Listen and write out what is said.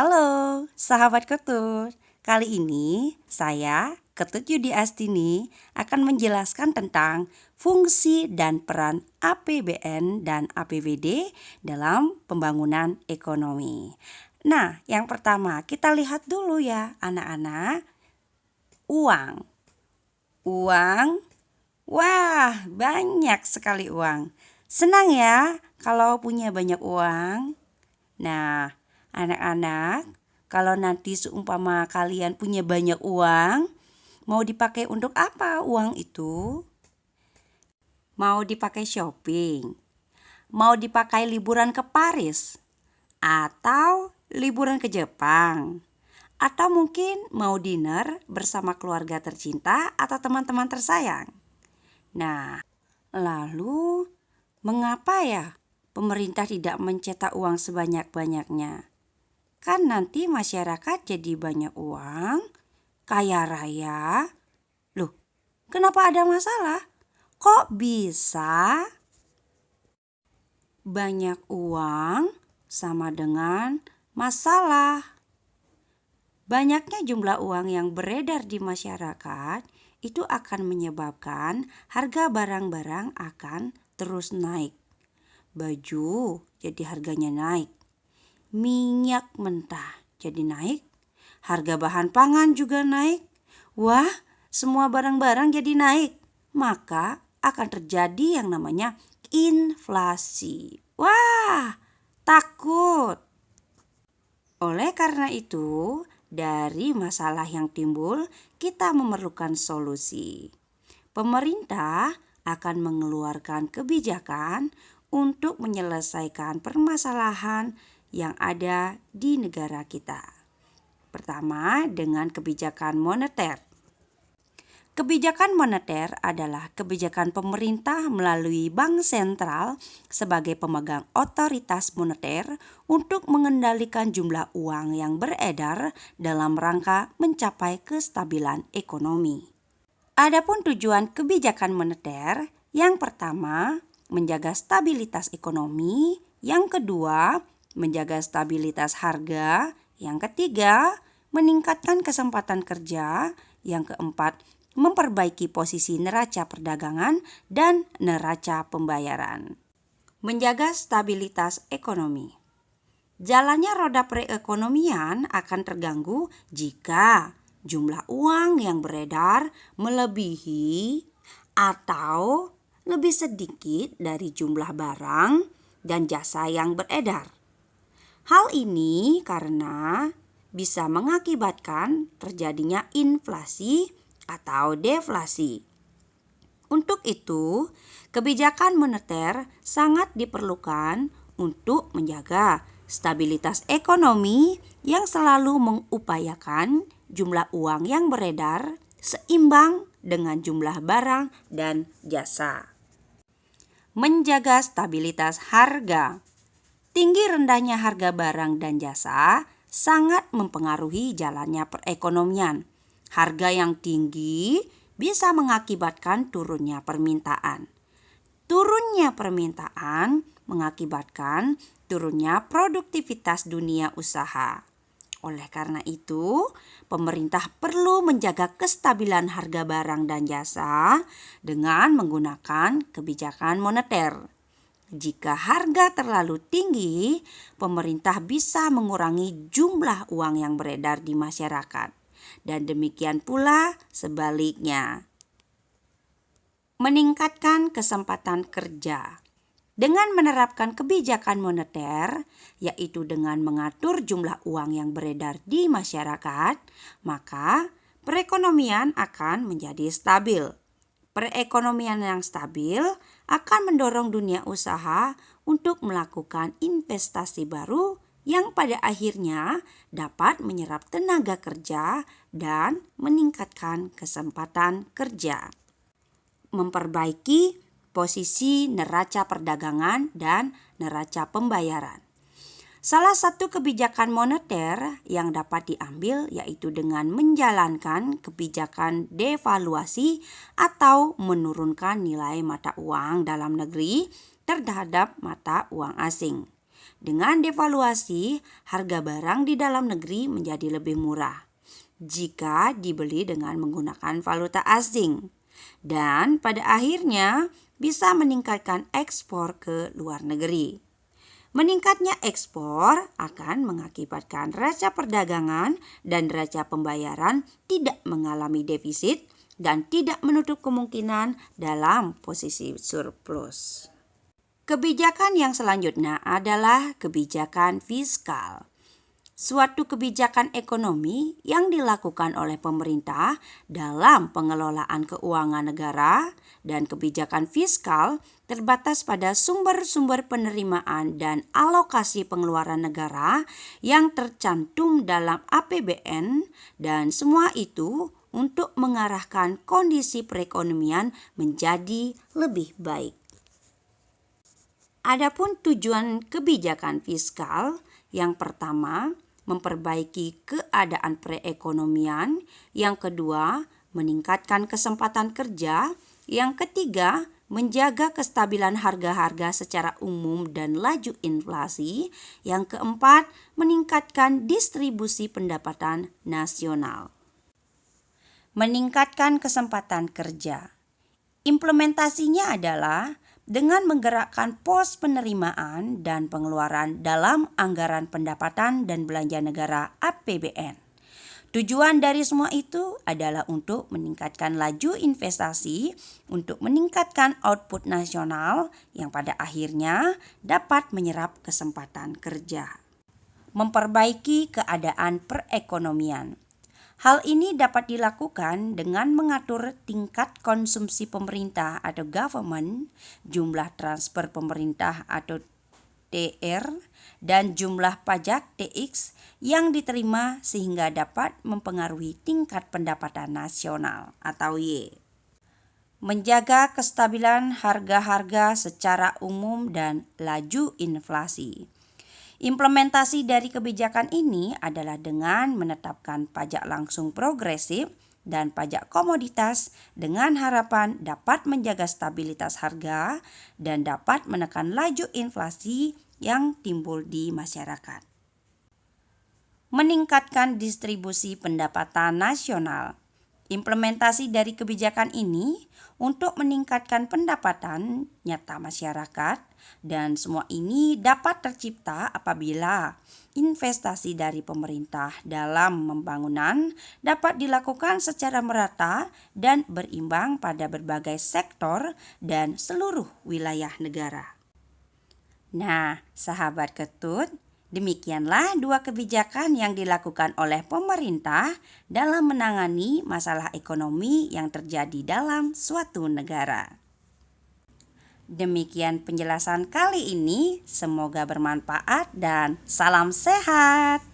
Halo, sahabat Ketut. Kali ini saya, Ketut Yudi Astini, akan menjelaskan tentang fungsi dan peran APBN dan APBD dalam pembangunan ekonomi. Nah, yang pertama kita lihat dulu ya anak-anak. Uang. Uang. Wah, banyak sekali uang. Senang ya kalau punya banyak uang. Nah, anak-anak, kalau nanti seumpama kalian punya banyak uang, mau dipakai untuk apa uang itu? Mau dipakai shopping? Mau dipakai liburan ke Paris? Atau liburan ke Jepang? Atau mungkin mau dinner bersama keluarga tercinta atau teman-teman tersayang? Nah, lalu mengapa ya pemerintah tidak mencetak uang sebanyak-banyaknya? Kan nanti masyarakat jadi banyak uang, kaya raya. Loh, kenapa ada masalah? Kok bisa banyak uang sama dengan masalah? Banyaknya jumlah uang yang beredar di masyarakat itu akan menyebabkan harga barang-barang akan terus naik. Baju jadi harganya naik. Minyak mentah jadi naik, harga bahan pangan juga naik. Wah, semua barang-barang jadi naik. Maka akan terjadi yang namanya inflasi. Wah, takut. Oleh karena itu, dari masalah yang timbul, kita memerlukan solusi. Pemerintah akan mengeluarkan kebijakan untuk menyelesaikan permasalahan yang ada di negara kita. Pertama, dengan kebijakan moneter. Kebijakan moneter adalah kebijakan pemerintah melalui bank sentral sebagai pemegang otoritas moneter untuk mengendalikan jumlah uang yang beredar dalam rangka mencapai kestabilan ekonomi. Adapun tujuan kebijakan moneter, yang pertama, menjaga stabilitas ekonomi, yang kedua, menjaga stabilitas harga, yang ketiga, meningkatkan kesempatan kerja, yang keempat, memperbaiki posisi neraca perdagangan dan neraca pembayaran. Menjaga stabilitas ekonomi. Jalannya roda perekonomian akan terganggu jika jumlah uang yang beredar melebihi atau lebih sedikit dari jumlah barang dan jasa yang beredar. Hal ini karena bisa mengakibatkan terjadinya inflasi atau deflasi. Untuk itu, kebijakan moneter sangat diperlukan untuk menjaga stabilitas ekonomi yang selalu mengupayakan jumlah uang yang beredar seimbang dengan jumlah barang dan jasa. Menjaga stabilitas harga. Tinggi rendahnya harga barang dan jasa sangat mempengaruhi jalannya perekonomian. Harga yang tinggi bisa mengakibatkan turunnya permintaan. Turunnya permintaan mengakibatkan turunnya produktivitas dunia usaha. Oleh karena itu, pemerintah perlu menjaga kestabilan harga barang dan jasa dengan menggunakan kebijakan moneter. Jika harga terlalu tinggi, pemerintah bisa mengurangi jumlah uang yang beredar di masyarakat. Dan demikian pula sebaliknya. Meningkatkan kesempatan kerja. Dengan menerapkan kebijakan moneter, yaitu dengan mengatur jumlah uang yang beredar di masyarakat, maka perekonomian akan menjadi stabil. Perekonomian yang stabil akan mendorong dunia usaha untuk melakukan investasi baru yang pada akhirnya dapat menyerap tenaga kerja dan meningkatkan kesempatan kerja. Memperbaiki posisi neraca perdagangan dan neraca pembayaran. Salah satu kebijakan moneter yang dapat diambil yaitu dengan menjalankan kebijakan devaluasi atau menurunkan nilai mata uang dalam negeri terhadap mata uang asing. Dengan devaluasi, harga barang di dalam negeri menjadi lebih murah jika dibeli dengan menggunakan valuta asing. Dan pada akhirnya bisa meningkatkan ekspor ke luar negeri. Meningkatnya ekspor akan mengakibatkan neraca perdagangan dan neraca pembayaran tidak mengalami defisit dan tidak menutup kemungkinan dalam posisi surplus. Kebijakan yang selanjutnya adalah kebijakan fiskal. Suatu kebijakan ekonomi yang dilakukan oleh pemerintah dalam pengelolaan keuangan negara, dan kebijakan fiskal terbatas pada sumber-sumber penerimaan dan alokasi pengeluaran negara yang tercantum dalam APBN, dan semua itu untuk mengarahkan kondisi perekonomian menjadi lebih baik. Adapun tujuan kebijakan fiskal, yang pertama, memperbaiki keadaan perekonomian, yang kedua, meningkatkan kesempatan kerja, yang ketiga, menjaga kestabilan harga-harga secara umum dan laju inflasi, yang keempat, meningkatkan distribusi pendapatan nasional. Meningkatkan kesempatan kerja. Implementasinya adalah dengan menggerakkan pos penerimaan dan pengeluaran dalam anggaran pendapatan dan belanja negara APBN. Tujuan dari semua itu adalah untuk meningkatkan laju investasi, untuk meningkatkan output nasional yang pada akhirnya dapat menyerap kesempatan kerja. Memperbaiki keadaan perekonomian. Hal ini dapat dilakukan dengan mengatur tingkat konsumsi pemerintah atau government, jumlah transfer pemerintah atau TR, dan jumlah pajak TX yang diterima sehingga dapat mempengaruhi tingkat pendapatan nasional atau Y. Menjaga kestabilan harga-harga secara umum dan laju inflasi. Implementasi dari kebijakan ini adalah dengan menetapkan pajak langsung progresif dan pajak komoditas dengan harapan dapat menjaga stabilitas harga dan dapat menekan laju inflasi yang timbul di masyarakat. Meningkatkan distribusi pendapatan nasional. Implementasi dari kebijakan ini untuk meningkatkan pendapatan nyata masyarakat, dan semua ini dapat tercipta apabila investasi dari pemerintah dalam pembangunan dapat dilakukan secara merata dan berimbang pada berbagai sektor dan seluruh wilayah negara. Nah, sahabat ketut, demikianlah dua kebijakan yang dilakukan oleh pemerintah dalam menangani masalah ekonomi yang terjadi dalam suatu negara. Demikian penjelasan kali ini, semoga bermanfaat dan salam sehat.